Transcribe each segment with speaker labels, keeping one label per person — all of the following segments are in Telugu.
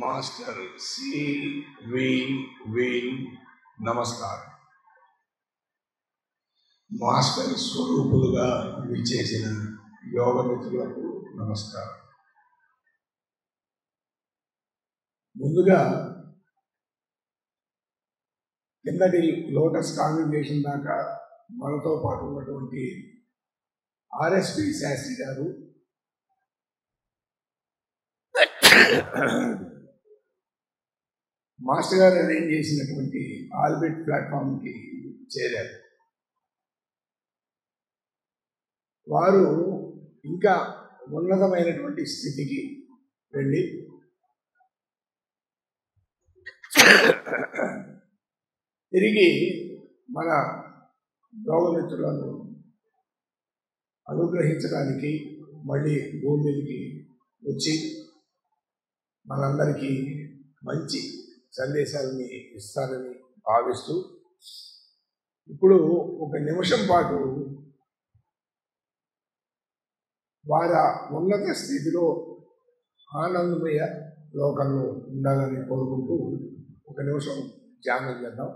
Speaker 1: మాస్టర్ సివి నమస్కారం. మాస్టర్ స్వరూపులుగా విచ్చేసిన యోగ మిత్రులకు నమస్కారం. ముందుగా కిందటి లోటస్ కాంగ్రిగేషన్ దాకా మనతో పాటు ఉన్నటువంటి ఆర్ఎస్పి శాస్త్రి గారు మాస్టర్ గారు అరేంజ్ చేసినటువంటి ఆల్బిట్ ప్లాట్ఫామ్కి చేరారు. వారు ఇంకా ఉన్నతమైనటువంటి స్థితికి వెళ్ళి తిరిగి మన యోగమిత్రులను అనుగ్రహించడానికి మళ్ళీ భూమి మీదకి వచ్చి మనందరికీ మంచి సందేశాలని ఇస్తారని భావిస్తూ ఇప్పుడు ఒక నిమిషం పాటు వారి ఉన్నత స్థితిలో ఆనందమయ లోకంలో ఉండాలని కోరుకుంటూ ఒక నిమిషం ధ్యానం చేద్దాం.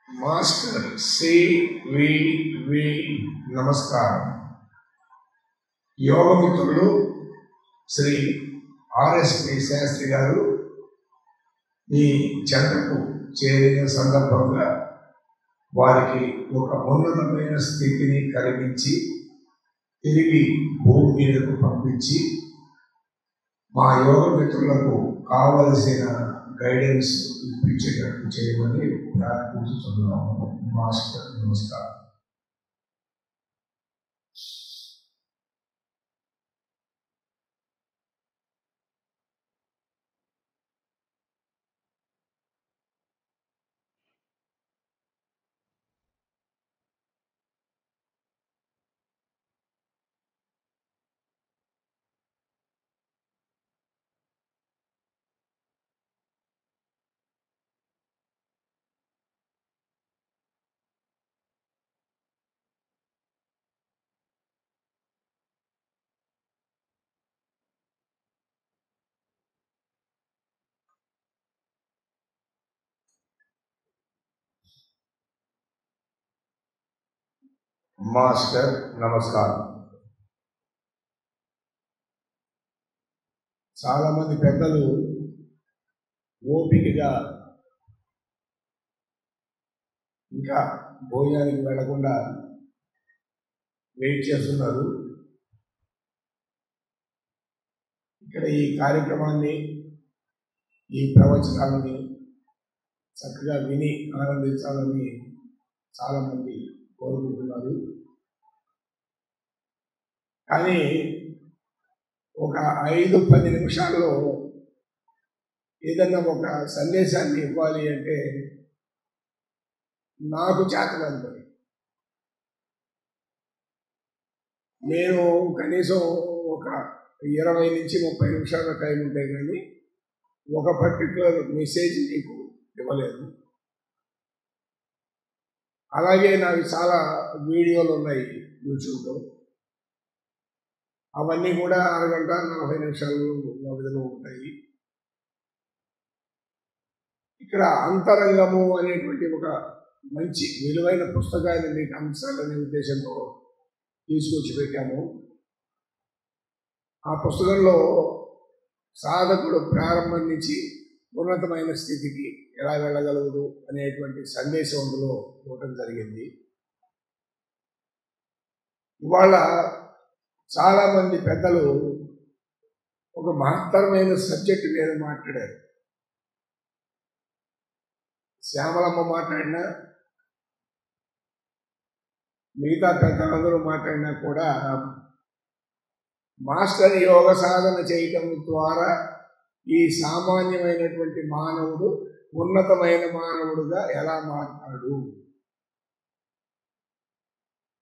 Speaker 1: మాస్టర్ సివి నమస్కారం. యోగ మిత్రులు శ్రీ ఆర్ఎస్పి శాస్త్రి గారు ఈ చెంతకు చేరిన సందర్భంగా వారికి ఒక ఉన్నతమైన స్థితిని కలిగించి తిరిగి భూమి మీదకు పంపించి మా యోగ మిత్రులకు కావలసిన గైడెన్స్ ఇప్పించేటట్టు చేయమని ప్రార్థిస్తున్నాము. మాస్టర్ నమస్కారం. మాస్టర్ నమస్కారం. చాలామంది పెద్దలు ఓపికగా ఇంకా భోజనానికి వెళ్లకుండా వెయిట్ చేస్తున్నారు. ఇక్కడ ఈ కార్యక్రమాన్ని, ఈ ప్రవచనాలని చక్కగా విని ఆనందించాలని చాలామంది కోరుకుంటున్నారు. కానీ ఒక 5-10 నిమిషాల్లో ఏదన్నా ఒక సందేశాన్ని ఇవ్వాలి అంటే నాకు చేతకాని పని. నేను కనీసం ఒక 20-30 నిమిషాల టైం ఉంటే కానీ ఒక పర్టిక్యులర్ మెసేజ్ నీకు ఇవ్వలేదు. అలాగే నాకు చాలా వీడియోలు ఉన్నాయి యూట్యూబ్లో, అవన్నీ కూడా 1 గంట 40 నిమిషాలు వ్యవధిలో ఉంటాయి. ఇక్కడ అంతరంగము అనేటువంటి ఒక మంచి విలువైన పుస్తకాన్ని మీకు అంశాలనే ఉద్దేశంతో తీసుకొచ్చి పెట్టాము. ఆ పుస్తకంలో సాధకుడు ప్రారంభం నుంచి ఉన్నతమైన స్థితికి ఎలా వెళ్ళగలదు అనేటువంటి సందేశం అందులో ఇవ్వటం జరిగింది. ఇవాళ చాలామంది పెద్దలు ఒక మహత్తరమైన సబ్జెక్ట్ మీద మాట్లాడారు. శ్యామలమ్మ మాట్లాడినా, మిగతా పెద్దలందరూ మాట్లాడినా కూడా మాస్టర్ యోగ సాధన చేయటం ద్వారా ఈ సామాన్యమైనటువంటి మానవుడు ఉన్నతమైన మానవుడుగా ఎలా మారుతాడు,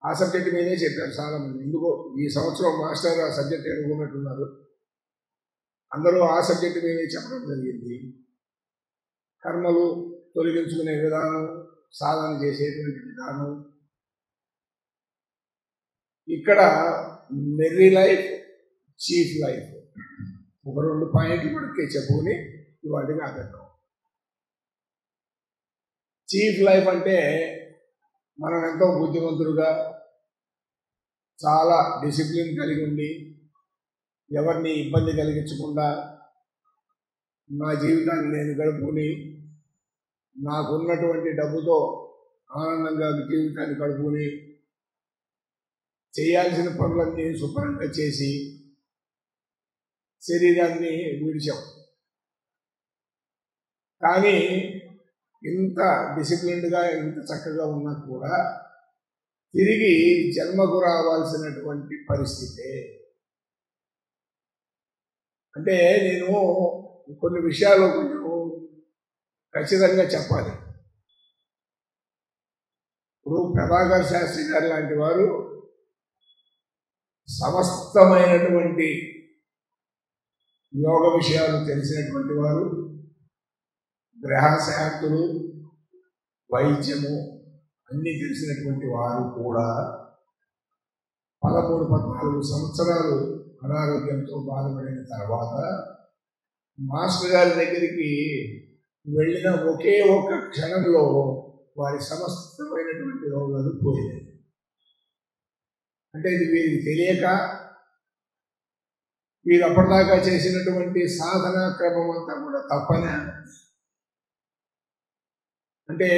Speaker 1: ఆ సబ్జెక్ట్ మీదే చెప్పారు చాలామంది. ఎందుకో ఈ సంవత్సరం మాస్టర్ ఆ సబ్జెక్ట్ ఎన్నుకున్నట్టున్నారు. అందరూ ఆ సబ్జెక్ట్ మీదే చెప్పడం జరిగింది. కర్మలు తొలగించుకునే విధానం, సాధన చేసేటువంటి విధానం. ఇక్కడ మెర్రీ లైఫ్, చీఫ్ లైఫ్ ఒక 2 పాయింట్లు మనకి చెప్పుకుని వాటిని ఆపేద్దాం. చీఫ్ లైఫ్ అంటే మనం ఎంతో బుద్ధిమంతులుగా చాలా డిసిప్లిన్ కలిగి ఉండి ఎవరిని ఇబ్బంది కలిగించకుండా నా జీవితాన్ని నేను గడుపుకుని నాకున్నటువంటి డబ్బుతో ఆనందంగా జీవితాన్ని గడుపుకుని చేయాల్సిన పనులన్నీ శుభ్రంగా చేసి శరీరాన్ని విడిచాం. కానీ ఇంత డిసిప్లిన్డ్గా ఇంత చక్కగా ఉన్నా కూడా తిరిగి జన్మకు రావాల్సినటువంటి పరిస్థితే. అంటే నేను కొన్ని విషయాలు కొంచెం ఖచ్చితంగా చెప్పాలి. ఇప్పుడు ప్రభాకర్ శాస్త్రి గారు లాంటి వారు సమస్తమైనటువంటి యోగ విషయాలు తెలిసినటువంటి వారు, గ్రహశాంతులు, వైద్యము అన్నీ తెలిసినటువంటి వారు కూడా 13-14 సంవత్సరాలు అనారోగ్యంతో బాధపడిన తర్వాత మాస్టర్ గారి దగ్గరికి వెళ్ళిన ఒకే ఒక క్షణంలో వారి సమస్తమైనటువంటి రోగాలు పోయినాయి. అంటే ఇది వీరికి తెలియక వీరు అప్పటిదాకా చేసినటువంటి సాధన క్రమం అంతా కూడా తప్పనే. అంటే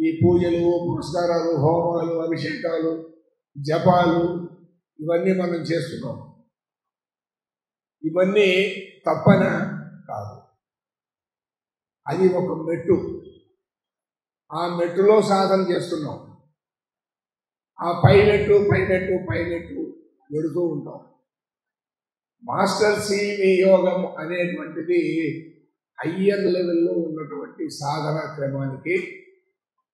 Speaker 1: ఈ పూజలు, పురస్కారాలు, హోమాలు, అభిషేకాలు, జపాలు ఇవన్నీ మనం చేస్తున్నాం. ఇవన్నీ తప్పన కాదు. అది ఒక మెట్టు. ఆ మెట్టులో సాధన చేస్తున్నాం. ఆ పై మెట్టు వెళుతూ ఉంటాం. మాస్టర్ సివి యోగం అనేటువంటిది హయ్యర్ లెవెల్లో ఉన్నటువంటి సాధన క్రమానికి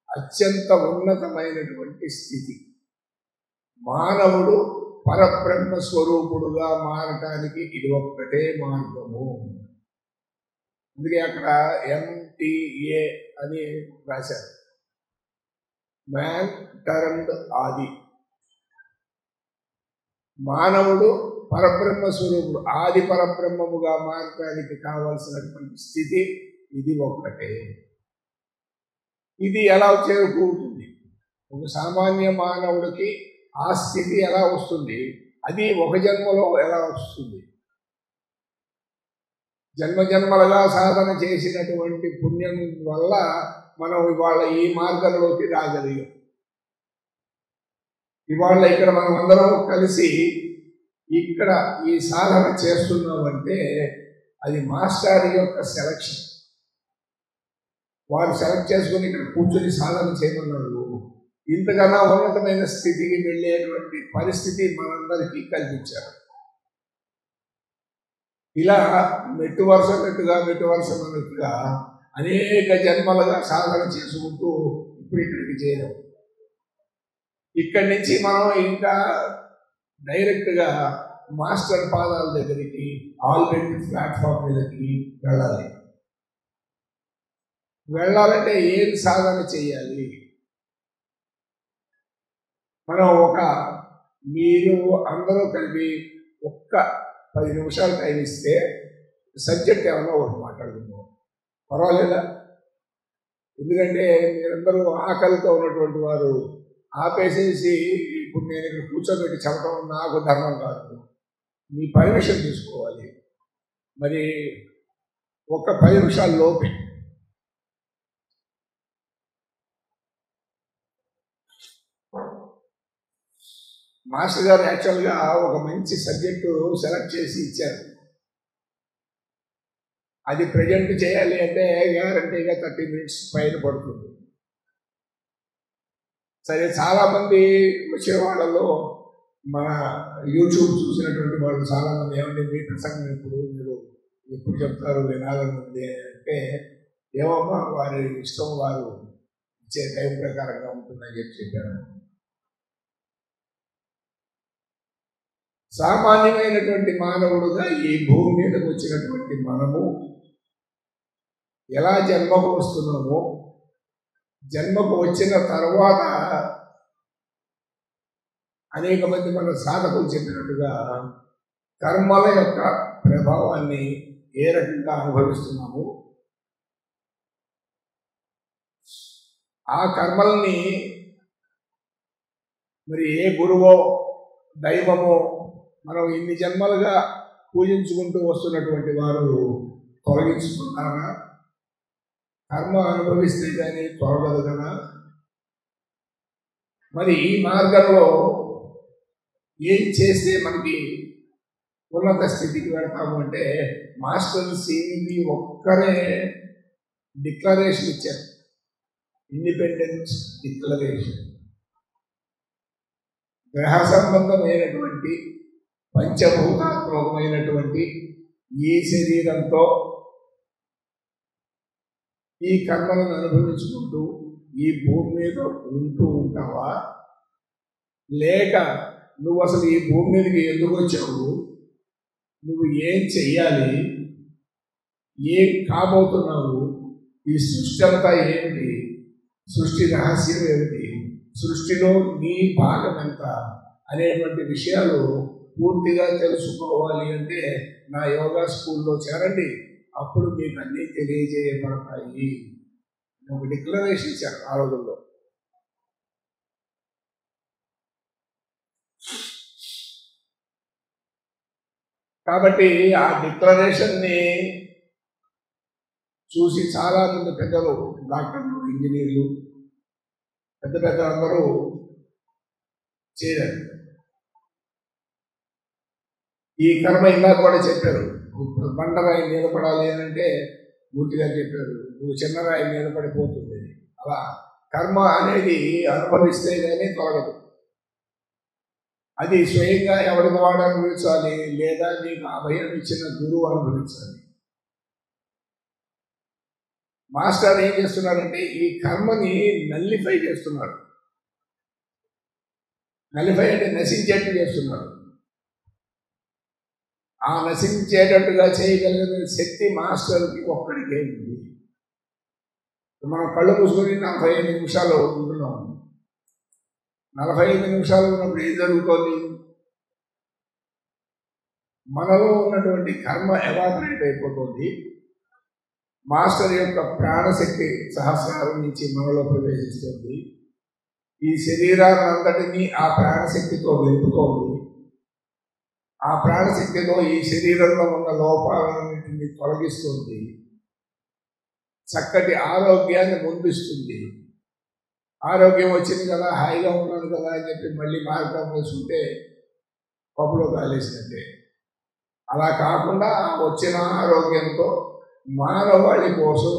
Speaker 1: అత్యంత ఉన్నతమైనటువంటి స్థితి. మానవుడు పరబ్రహ్మ స్వరూపుడుగా మారటానికి ఇది ఒక్కటే మార్గము. అందుకే అక్కడ MTA అని రాశారు. మ్యాన్ టర్న్డ్ ఆది. మానవుడు పరబ్రహ్మ స్వరూపుడు, ఆది పరబ్రహ్మముగా మారటానికి కావలసినటువంటి స్థితి ఇది ఒక్కటే. ఇది ఎలా చేరుకుంటుంది? ఒక సామాన్య మానవుడికి ఆ స్థితి ఎలా వస్తుంది? అది ఒక జన్మలో ఎలా వస్తుంది? జన్మలుగా సాధన చేసినటువంటి పుణ్యం వల్ల మనం ఇవాళ ఈ మార్గంలోకి రాగలిగాం. ఇవాళ ఇక్కడ మనం అందరం కలిసి ఇక్కడ ఈ సాధన చేస్తున్నామంటే అది మాస్టర్ యొక్క సెలక్షన్. వారు సెలెక్ట్ చేసుకుని ఇక్కడ కూర్చొని సాధన చేయమన్నారు. ఇంతకన్నా ఉన్నతమైన స్థితికి వెళ్ళేటువంటి పరిస్థితి మనందరికీ కల్పించారు. ఇలా మెట్టు వరుస అనేక జన్మలుగా సాధన చేసుకుంటూ ఇప్పుడు ఇక్కడికి చేరాం. ఇక్కడి నుంచి మనం ఇంకా డైరెక్ట్గా మాస్టర్ పాదాల దగ్గరికి, ఆల్రెడీ ప్లాట్ఫామ్ మీదకి వెళ్ళాలంటే ఏం సాధన చేయాలి? మనం మీరు అందరూ కలిపి ఒక్క 10 నిమిషాలు టైం ఇస్తే సబ్జెక్ట్ ఏమన్నా ఒకటి మాట్లాడుకుందాం, పర్వాలేదా? ఎందుకంటే మీరందరూ ఆకలితో ఉన్నటువంటి వారు ఆపేసేసి ఇప్పుడు నేను ఇక్కడ కూర్చోబెట్టి చెప్పడం నాకు ధర్మం కాదు. మీ పర్మిషన్ తీసుకోవాలి. మరి ఒక 10 నిమిషాల లోపే మాస్టర్ గారు యాక్చువల్గా ఒక మంచి సబ్జెక్టు సెలెక్ట్ చేసి ఇచ్చారు. అది ప్రజెంట్ చేయాలి అంటే గ్యారంటీగా 30 minutes పైన పడుతుంది. సరే, చాలామంది వచ్చే వాళ్ళలో మన యూట్యూబ్ చూసినటువంటి వాళ్ళు చాలామంది ఏమంటే మీ ప్రసంగం మీరు ఎప్పుడు చెప్తారు వినాలని ఉంది అంటే, ఏమమ్మా వారి ఇష్టం, వారు ఇచ్చే టైం ప్రకారంగా ఉంటుందని చెప్పారు. సామాన్యమైనటువంటి మానవుడుగా ఈ భూమి మీదకు వచ్చినటువంటి మనము ఎలా జన్మకు వస్తున్నామో, జన్మకు వచ్చిన తర్వాత అనేక మంది మన సాధకులు చెప్పినట్టుగా కర్మల యొక్క ప్రభావాన్ని ఏ రకంగా అనుభవిస్తున్నాము, ఆ కర్మల్ని మరి ఏ గురువో దైవమో మనం ఇన్ని జన్మలుగా పూజించుకుంటూ వస్తున్నటువంటి వారు తొలగించుకున్నారా? కర్మ అనుభవిస్తే కానీ తొలగదు కదా. మరి ఈ మార్గంలో ఏం చేస్తే మనకి ఉన్నత స్థితికి వెళ్తాము అంటే మాస్టర్ సివి ఒక్కరే డిక్లరేషన్ ఇచ్చారు, ఇండిపెండెన్స్ డిక్లరేషన్. గ్రహ సంబంధమైనటువంటి పంచభూతాత్మకమైనటువంటి ఈ శరీరంతో ఈ కర్మలను అనుభవించుకుంటూ ఈ భూమి మీద ఉంటూ ఉంటావా, లేక నువ్వు అసలు ఈ భూమి మీదకి ఎందుకు వచ్చావు, నువ్వు ఏం చెయ్యాలి, ఏం కాబోతున్నావు, ఈ సృష్టి అంతా ఏమిటి, సృష్టి రహస్యం ఏమిటి, సృష్టిలో నీ భాగం ఎంత అనేటువంటి విషయాలు పూర్తిగా తెలుసుకోవాలి అంటే నా యోగా స్కూల్లో చేరండి, అప్పుడు మీకు అన్నీ తెలియజేయబడతాయి. ఒక డిక్లరేషన్ ఇచ్చారు ఆ రోజుల్లో. కాబట్టి ఆ డిక్లరేషన్ని చూసి చాలామంది పెద్దలు, డాక్టర్లు, ఇంజనీర్లు, పెద్ద పెద్ద అందరూ చేరారు. ఈ కర్మ ఇలా కూడా చెప్పారు, బండరాయి మీద పడాలి అని అంటే పూర్తిగా చెప్పారు, నువ్వు చిన్నరాయి మీద పడిపోతుంది. అలా కర్మ అనేది అనుభవిస్తే కానీ తొలగదు. అది స్వయంగా ఎవరికి వాడు అనుభవించాలి, లేదా నీకు అభయం ఇచ్చిన గురువు అనుభవించాలి. మాస్టర్ ఏం చేస్తున్నారంటే ఈ కర్మని నల్లిఫై చేస్తున్నారు. నల్లిఫై అంటే నశించేట్టు చేస్తున్నారు. ఆ నశించేటట్టుగా చేయగలిగిన శక్తి మాస్టర్కి ఒక్కడికే ఉంది. మనం కళ్ళు మూసుకొని 45 నిమిషాలు ఉంటున్నాం. 45 నిమిషాలు ఉన్నప్పుడు ఏం జరుగుతుంది? మనలో ఉన్నటువంటి కర్మ ఎవాపరేట్ అయిపోతుంది. మాస్టర్ యొక్క ప్రాణశక్తి సహస్రారం నుంచి మనలో ప్రవేశిస్తుంది. ఈ శరీరాన్ని అంతటినీ ఆ ప్రాణశక్తితో నింపుతోంది. ఆ ప్రాణశక్తితో ఈ శరీరంలో ఉన్న లోపాలన్నింటినీ తొలగిస్తుంది. చక్కటి ఆరోగ్యాన్ని ముందిస్తుంది. ఆరోగ్యం వచ్చింది కదా, హాయిగా ఉన్నాను కదా అని చెప్పి మళ్ళీ మార్గం వేసుకుంటే పప్పులో కాలేసినట్టే. అలా కాకుండా వచ్చిన ఆరోగ్యంతో మానవాళి కోసం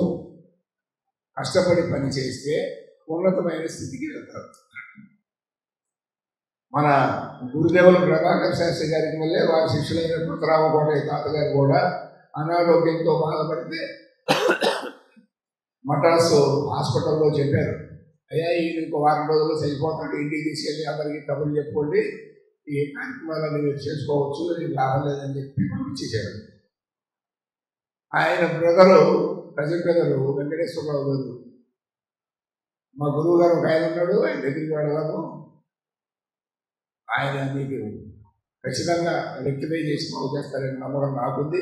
Speaker 1: కష్టపడి పనిచేస్తే ఉన్నతమైన స్థితికి వెళ్తారు. మన గురుదేవులు ప్రభాకర్ శాస్త్రి గారికి వల్లే వారి శిష్యులైన కృతరామకోట తాతగారు కూడా అనారోగ్యంతో బాధపడితే మద్రాసు హాస్పిటల్లో చెప్పారు, అయ్యా ఈయన ఇంకో వారం రోజుల్లో చనిపోతాడు, ఇంటికి తీసుకెళ్ళి అందరికీ కబుర్లు చెప్పుకోండి, ఈ కార్యక్రమాలన్నీ మీరు చేసుకోవచ్చు, లాభం లేదని చెప్పి పంపించేశారు. ఆయన బ్రదరు, కజిన్ బ్రదరు వెంకటేశ్వరరావు గారు, మా గురువు గారు ఒక ఆయన ఉన్నాడు, ఆయన దగ్గరికి వెళ్ళాము, ఆయన మీకు ఖచ్చితంగా రెక్టిఫై చేసి బాగు చేస్తారని నమ్మకం నాకుంది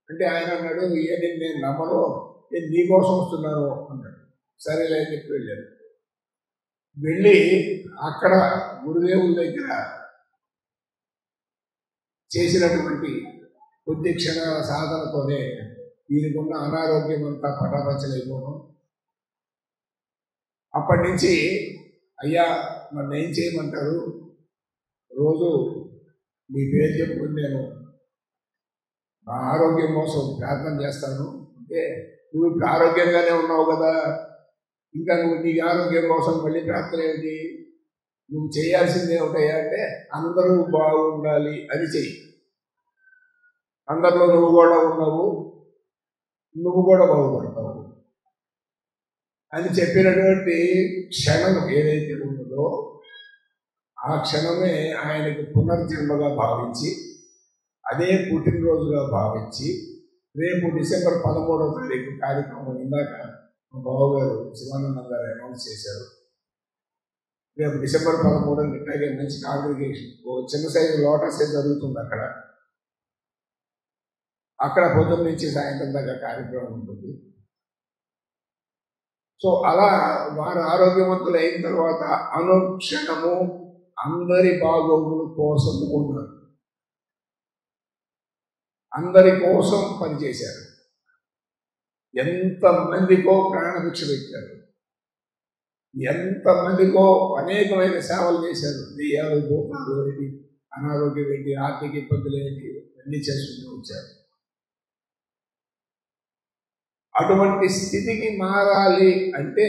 Speaker 1: అంటే ఆయన అన్నాడు, ఏంటి నేను నమ్మను, నేను నీకోసం వస్తున్నాను అన్నాడు. సరేలే అని చెప్పి వెళ్ళాను. వెళ్ళి అక్కడ గురుదేవుల దగ్గర చేసినటువంటి కొద్ది క్షణాల సాధనతోనే వీరికున్న అనారోగ్యం అంతా పటాపంచలైపోవడం. అప్పటి నుంచి అయ్యా నన్ను ఏం చేయమంటారు, రోజు మీ పేరు చెప్పుకుని నేను నా ఆరోగ్యం కోసం ప్రార్థన చేస్తాను అంటే, నువ్వు ఇప్పుడు ఆరోగ్యంగానే ఉన్నావు కదా, ఇంకా నువ్వు నీ ఆరోగ్యం కోసం మళ్ళీ ప్రార్థన ఏంటి, నువ్వు చేయాల్సింది ఏమిటయ్యా అంటే అందరూ బాగుండాలి అని చెయ్యి, అందరిలో నువ్వు కూడా ఉన్నావు, నువ్వు కూడా బాగుపడతావు అని చెప్పినటువంటి క్షణం ఏదైతే ఉన్నదో ఆ క్షణమే ఆయనకు పునర్జన్మగా భావించి, అదే పుట్టినరోజుగా భావించి, రేపు డిసెంబర్ 13వ తారీఖు కార్యక్రమం ఇందాక మా బావగారు శివానందం గారు అనౌన్స్ చేశారు. రేపు డిసెంబర్ 13 ఇట్లాగే మంచి కాంగ్రిగేషన్, ఓ చిన్న సైజు లోటస్ జరుగుతుంది అక్కడ. అక్కడ పొద్దున్న నుంచి సాయంత్రం దాకా కార్యక్రమం ఉంటుంది. సో అలా వారు ఆరోగ్యవంతులు అయిన తర్వాత అనుక్షణము అందరి బాగోగుల కోసం ఉన్నారు, అందరి కోసం పనిచేశారు. ఎంతమందికో ప్రాణభిక్ష పెట్టారు, ఎంతమందికో అనేకమైన సేవలు చేశారు. దెయ్యాలు, భూతాలు ఏంటి, అనారోగ్యం ఏంటి, ఆర్థిక ఇబ్బందులు ఏంటి, అన్నీ చేసుకుంటూ వచ్చారు. అటువంటి స్థితికి మారాలి అంటే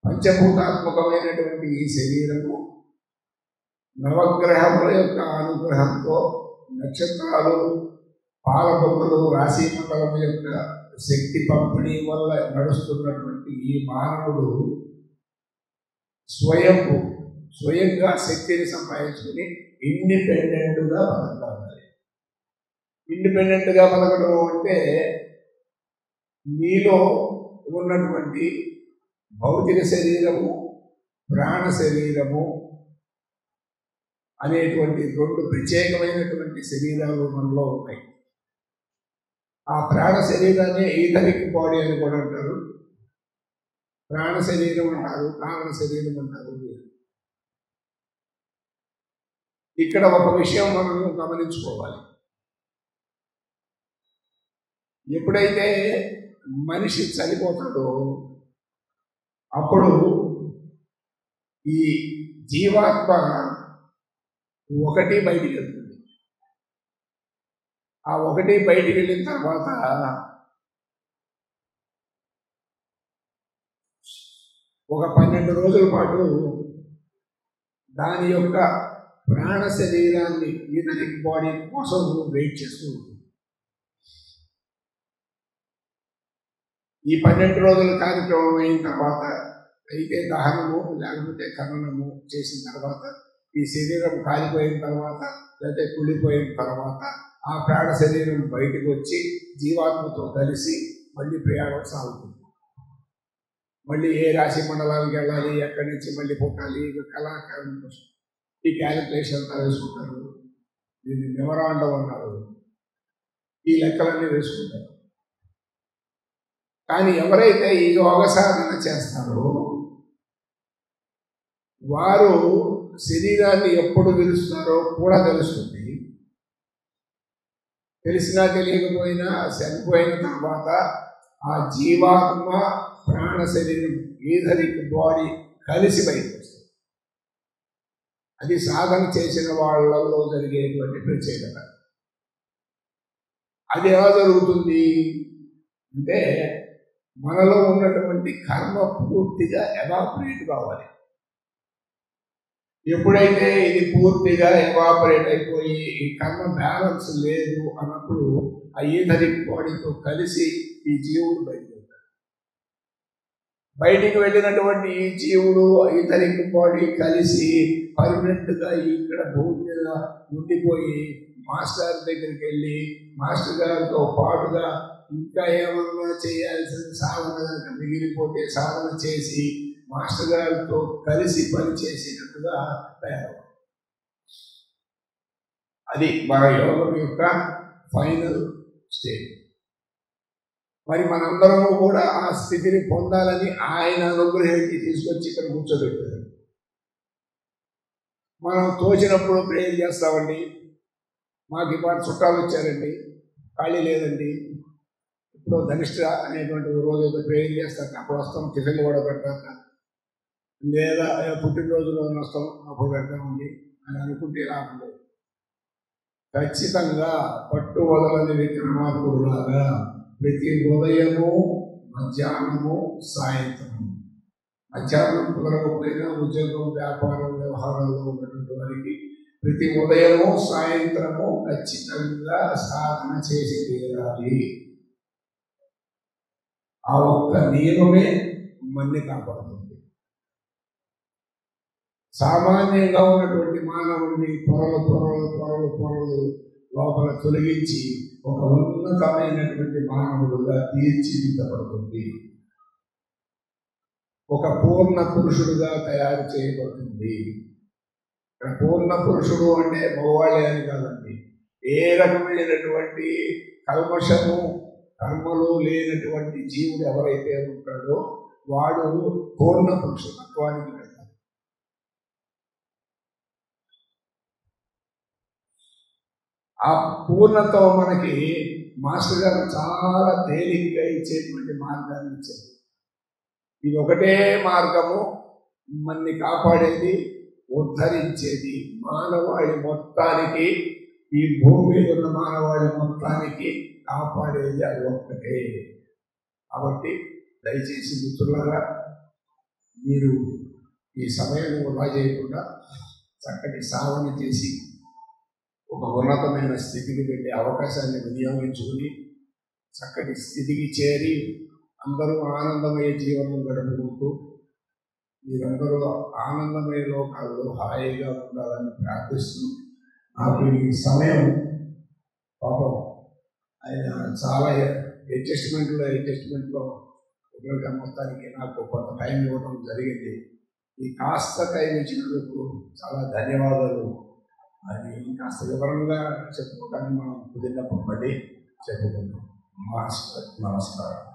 Speaker 1: పంచభూతాత్మకమైనటువంటి ఈ శరీరము నవగ్రహముల యొక్క అనుగ్రహంతో, నక్షత్రాలు, పాలబొమ్మలు, రాశిమండలం యొక్క శక్తి పంపిణీ వల్ల నడుస్తున్నటువంటి ఈ మానవుడు స్వయంగా శక్తిని సంపాదించుకుని ఇండిపెండెంట్గా బతకాలి. ఇండిపెండెంట్గా బతకడం అంటే మీలో ఉన్నటువంటి భౌతిక శరీరము, ప్రాణ శరీరము అనేటువంటి రెండు ప్రత్యేకమైనటువంటి శరీరాలు మనలో ఉన్నాయి. ఆ ప్రాణ శరీరాన్ని ఈథరిక్ బాడీ అని కూడా అంటారు, ప్రాణ శరీరం అంటారు, కారణ శరీరం అంటారు. ఇక్కడ ఒక విషయం మనం గమనించుకోవాలి. ఎప్పుడైతే మనిషి చనిపోతాడో అప్పుడు ఈ జీవాత్మ ఒకటి బయటికి వెళ్తుంది. ఆ ఒకటి బయటికి వెళ్ళిన తర్వాత ఒక 12 రోజుల పాటు దాని యొక్క ప్రాణ శరీరాన్ని ఈథరిక్ బాడీ కోసం వెయిట్ చేస్తూ ఉంటుంది. ఈ 12 రోజుల కార్యక్రమం అయిన తర్వాత, అయితే దహనము లేకపోతే ఖననము చేసిన తర్వాత, ఈ శరీరం కాలిపోయిన తర్వాత లేకపోతే కుళ్ళిపోయిన తర్వాత ఆ ప్రాణ శరీరం బయటకు వచ్చి జీవాత్మతో కలిసి మళ్ళీ ప్రయాణం సాగుతుంది. మళ్ళీ ఏ రాశి మండలానికి వెళ్ళాలి, ఎక్కడి నుంచి మళ్ళీ పుట్టాలి, కళాకారం కోసం ఈ క్యాలిక్యులేషన్ అంతా వేసుకుంటారు. దీన్ని మెమరాండం అన్నారు. ఈ లెక్కలన్నీ వేసుకుంటారు. కానీ ఎవరైతే ఈ యోగ సాధన చేస్తారో వారు శరీరాన్ని ఎప్పుడు విలుస్తారో కూడా తెలుస్తుంది. తెలిసినా తెలియకపోయినా చనిపోయిన తర్వాత ఆ జీవాత్మ, ప్రాణ శరీరం, ఈథరిక్ బాడీ కలిసి బయటకు వస్తుంది. అది సాధన చేసిన వాళ్ళల్లో జరిగేటువంటి ప్రత్యేకత. అది ఎలా జరుగుతుంది అంటే మనలో ఉన్నటువంటి కర్మ పూర్తిగా ఎవాపరేట్ కావాలి. ఎప్పుడైతే ఇది పూర్తిగా ఎవాపరేట్ అయిపోయి ఈ కర్మ బ్యాలెన్స్ లేదు అన్నప్పుడు ఆ ఈథరిక్ బాడీతో కలిసి ఈ జీవుడు బయటకు వెళ్తాడు. బయటికి వెళ్ళినటువంటి ఈ జీవుడు, ఈథరిక్ బాడీ కలిసి పర్మనెంట్గా ఇక్కడ భూమి మీద ఉండిపోయి మాస్టర్ దగ్గరికి వెళ్ళి మాస్టర్ గారితో పాటుగా ఇంకా ఏమన్నా చేయాల్సిన సాధన కనుక మిగిలిపోతే సాధన చేసి మాస్టర్ గారితో కలిసి పని చేసినట్టుగా తయారవు. అది మన యోగం యొక్క ఫైనల్ స్టేజ్. మరి మనందరము కూడా ఆ స్థితిని పొందాలని ఆయన అనుగ్రహించి తీసుకొచ్చి ఇక్కడ కూర్చోబెట్టారు. మనం తోచినప్పుడు ప్రేయర్ చేస్తామండి. మాకు ఇవాళ చుట్టాలు వచ్చారండి, ఖాళీ లేదండి, ఇప్పుడు ధనిష్ట అనేటువంటి రోజు ఏదో ప్రేయర్ చేస్తాక అప్పుడు వస్తాం, టిఫిన్లు కూడా పెడతాక, లేదా పుట్టినరోజులో వస్తాం అప్పుడు పెడతామండి అని అనుకుంటే రాకుండా ఖచ్చితంగా పట్టు వదలని విక్రమార్కుడులాగా ప్రతి ఉదయము, మధ్యాహ్నము, సాయంత్రము, మధ్యాహ్నం కుదరకపోయినా ఉద్యోగం, వ్యాపారం, వ్యవహారాల్లో ఉన్నటువంటి వారికి ప్రతి ఉదయము, సాయంత్రము ఖచ్చితంగా సాధన చేసి తీరాలి. ఆ ఒక్క నియమమే మన్ని కాపాడుతుంది. సామాన్యంగా ఉన్నటువంటి మానవుడిని పొరలు లోపల తొలగించి ఒక ఉన్నతమైనటువంటి మానవుడుగా తీర్చిదిద్దబడుతుంది. ఒక పూర్ణ పురుషుడుగా తయారు చేయబడుతుంది. పూర్ణ పురుషుడు అంటే మగవాళ్ళే అని కాదండి, ఏ రకమైనటువంటి కల్మషము కర్మలు లేనటువంటి జీవుడు ఎవరైతే ఉంటాడో వాడు పూర్ణ పురుషత్వానికి వెళ్తాడు. ఆ పూర్ణతో మనకి మాస్టర్ గారు చాలా తేలికగా ఇచ్చేటువంటి మార్గాన్ని ఇచ్చారు. ఇది ఒకటే మార్గము మనని కాపాడేది, ఉద్ధరించేది, మానవాళి మొత్తానికి, ఈ భూమి మీద ఉన్న మానవాళి మొత్తానికి కాపాడేది అది ఒక్కటే. కాబట్టి దయచేసి మిత్రులారా, మీరు ఈ సమయం వృధా చేయకుండా చక్కటి సాధన చేసి ఒక ఉన్నతమైన స్థితికి వెళ్ళే అవకాశాన్ని వినియోగించుకుని చక్కటి స్థితికి చేరి అందరూ ఆనందమయ జీవనం గడుపుకుంటూ మీరందరూ ఆనందమయ లోకాల్లో హాయిగా ఉండాలని ప్రార్థిస్తూ, నాకు ఈ సమయం పాపం ఆయన చాలా అడ్జస్ట్మెంట్లో ఉపయోగం మొత్తానికి నాకు కొంత టైం ఇవ్వడం జరిగింది. ఈ కాస్త టైం ఇచ్చినందుకు చాలా ధన్యవాదాలు. అది కాస్త వివరంగా చెప్పుకోవడానికి మనం కుదిరినప్పుడు మళ్ళీ చెప్పుకుంటాం. నమస్కారం.